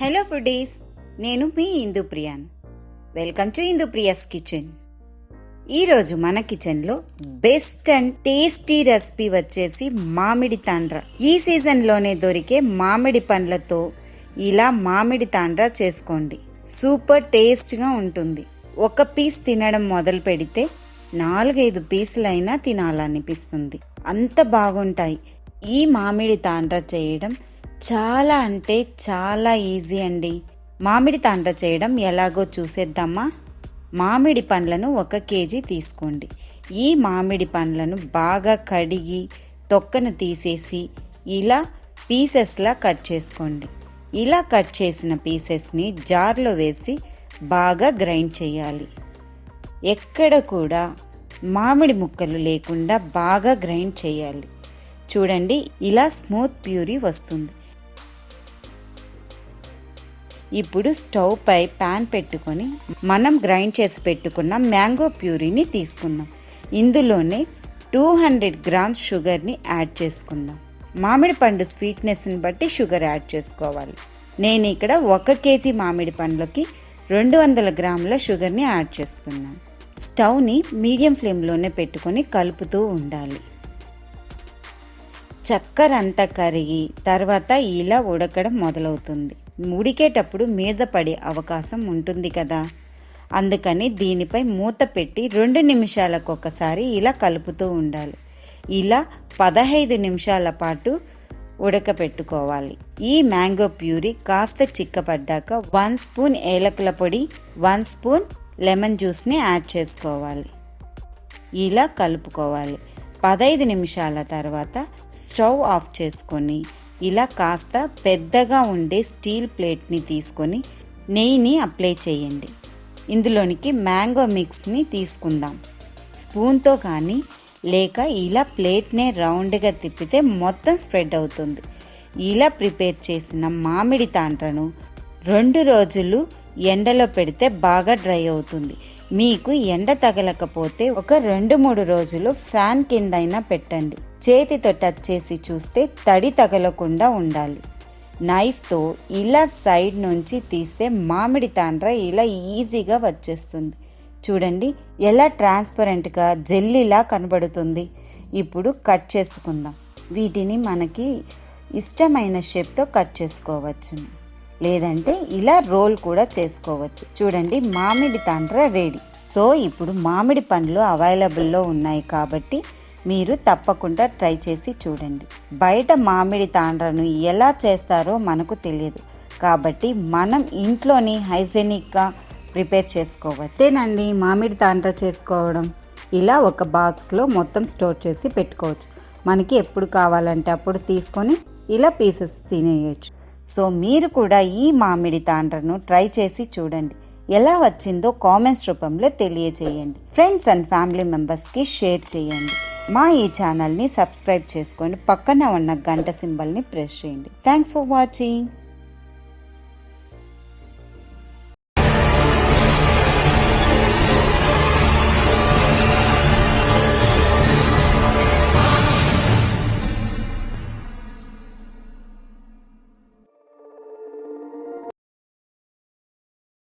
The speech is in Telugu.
హలో ఫుడీస్, నేను మీ ఇందుప్రియాన్. Welcome to Indupriya's kitchen. ఈరోజు మన కిచెన్లో బెస్ట్ అండ్ టేస్టీ రెసిపీ వచ్చేసి మామిడి తాండ్ర. ఈ సీజన్లోనే దొరికే మామిడి పండ్లతో ఇలా మామిడి తాండ్ర చేసుకోండి. సూపర్ టేస్ట్గా ఉంటుంది. ఒక పీస్ తినడం మొదలు పెడితే 4-5 పీసులైనా తినాలనిపిస్తుంది. అంత బాగుంటాయి. ఈ మామిడి తాండ్ర చేయడం చాలా అంటే చాలా ఈజీ అండి. మామిడి తాండ్ర చేయడం ఎలాగో చూసేద్దామా? మామిడి పండ్లను 1 కేజీ తీసుకోండి. ఈ మామిడి పండ్లను బాగా కడిగి తొక్కను తీసేసి ఇలా పీసెస్లా కట్ చేసుకోండి. ఇలా కట్ చేసిన పీసెస్ని జార్లో వేసి బాగా గ్రైండ్ చేయాలి. ఎక్కడ కూడా మామిడి ముక్కలు లేకుండా బాగా గ్రైండ్ చేయాలి. చూడండి, ఇలా స్మూత్ ప్యూరీ వస్తుంది. ఇప్పుడు స్టవ్ పై ప్యాన్ పెట్టుకొని మనం గ్రైండ్ చేసి పెట్టుకున్న మ్యాంగో ప్యూరీని తీసుకుందాం. ఇందులోనే 200 గ్రామ్స్ షుగర్ని యాడ్ చేసుకుందాం. మామిడి పండు స్వీట్నెస్ని బట్టి షుగర్ యాడ్ చేసుకోవాలి. నేను ఇక్కడ 1 కేజీ మామిడి పండ్లకి 200 గ్రాముల షుగర్ని యాడ్ చేస్తున్నాను. స్టవ్ని మీడియం ఫ్లేమ్లోనే పెట్టుకొని కలుపుతూ ఉండాలి. చక్కెర అంతా కరిగి తర్వాత ఇలా ఉడకడం మొదలవుతుంది. ఉడికేటప్పుడు మీద పడే అవకాశం ఉంటుంది కదా, అందుకని దీనిపై మూత పెట్టి 2 నిమిషాలకు ఒకసారి ఇలా కలుపుతూ ఉండాలి. ఇలా 15 నిమిషాల పాటు ఉడకపెట్టుకోవాలి. ఈ మ్యాంగో ప్యూరీ కాస్త చిక్కపడ్డాక 1 స్పూన్ ఏలకుల పొడి, 1 స్పూన్ లెమన్ జ్యూస్ని యాడ్ చేసుకోవాలి. ఇలా కలుపుకోవాలి. 15 నిమిషాల తర్వాత స్టవ్ ఆఫ్ చేసుకొని ఇలా కాస్త పెద్దగా ఉండే స్టీల్ ప్లేట్ని తీసుకొని నెయ్యిని అప్లై చేయండి. ఇందులోనికి మ్యాంగో మిక్స్ని తీసుకుందాం. స్పూన్తో కానీ లేక ఇలా ప్లేట్నే రౌండ్గా తిప్పితే మొత్తం స్ప్రెడ్ అవుతుంది. ఇలా ప్రిపేర్ చేసిన మామిడి తాండ్రను 2 రోజులు ఎండలో పెడితే బాగా డ్రై అవుతుంది. మీకు ఎండ తగలకపోతే ఒక 2-3 రోజులు ఫ్యాన్ కిందైనా పెట్టండి. చేతితో టచ్ చేసి చూస్తే తడి తగలకుండా ఉండాలి. నైఫ్తో ఇలా సైడ్ నుంచి తీస్తే మామిడి తాండ్ర ఇలా ఈజీగా వచ్చేస్తుంది. చూడండి ఎలా ట్రాన్స్పరెంట్గా జెల్లీలా కనబడుతుంది. ఇప్పుడు కట్ చేసుకుందాం. వీటిని మనకి ఇష్టమైన షేప్తో కట్ చేసుకోవచ్చు, లేదంటే ఇలా రోల్ కూడా చేసుకోవచ్చు. చూడండి, మామిడి తాండ్ర రెడీ. సో ఇప్పుడు మామిడి పండ్లు అవైలబుల్లో ఉన్నాయి కాబట్టి మీరు తప్పకుండా ట్రై చేసి చూడండి. బయట మామిడి తాండ్రను ఎలా చేస్తారో మనకు తెలియదు కాబట్టి మనం ఇంట్లోని హైజెనిక్గా ప్రిపేర్ చేసుకోవచ్చు. అంతేనండి, మామిడి తాండ్ర చేసుకోవడం. ఇలా ఒక బాక్స్లో మొత్తం స్టోర్ చేసి పెట్టుకోవచ్చు. మనకి ఎప్పుడు కావాలంటే అప్పుడు తీసుకొని ఇలా పీసెస్ తినేయచ్చు. సో మీరు కూడా ఈ మామిడి తాండ్రను ట్రై చేసి చూడండి. ఎలా వచ్చిందో కామెంట్స్ రూపంలో తెలియజేయండి. ఫ్రెండ్స్ అండ్ ఫ్యామిలీ మెంబర్స్కి షేర్ చేయండి. మా ఈ ఛానల్ని సబ్స్క్రైబ్ చేసుకోండి. పక్కన ఉన్న గంట సింబల్ని ప్రెస్ చేయండి. Thanks for watching.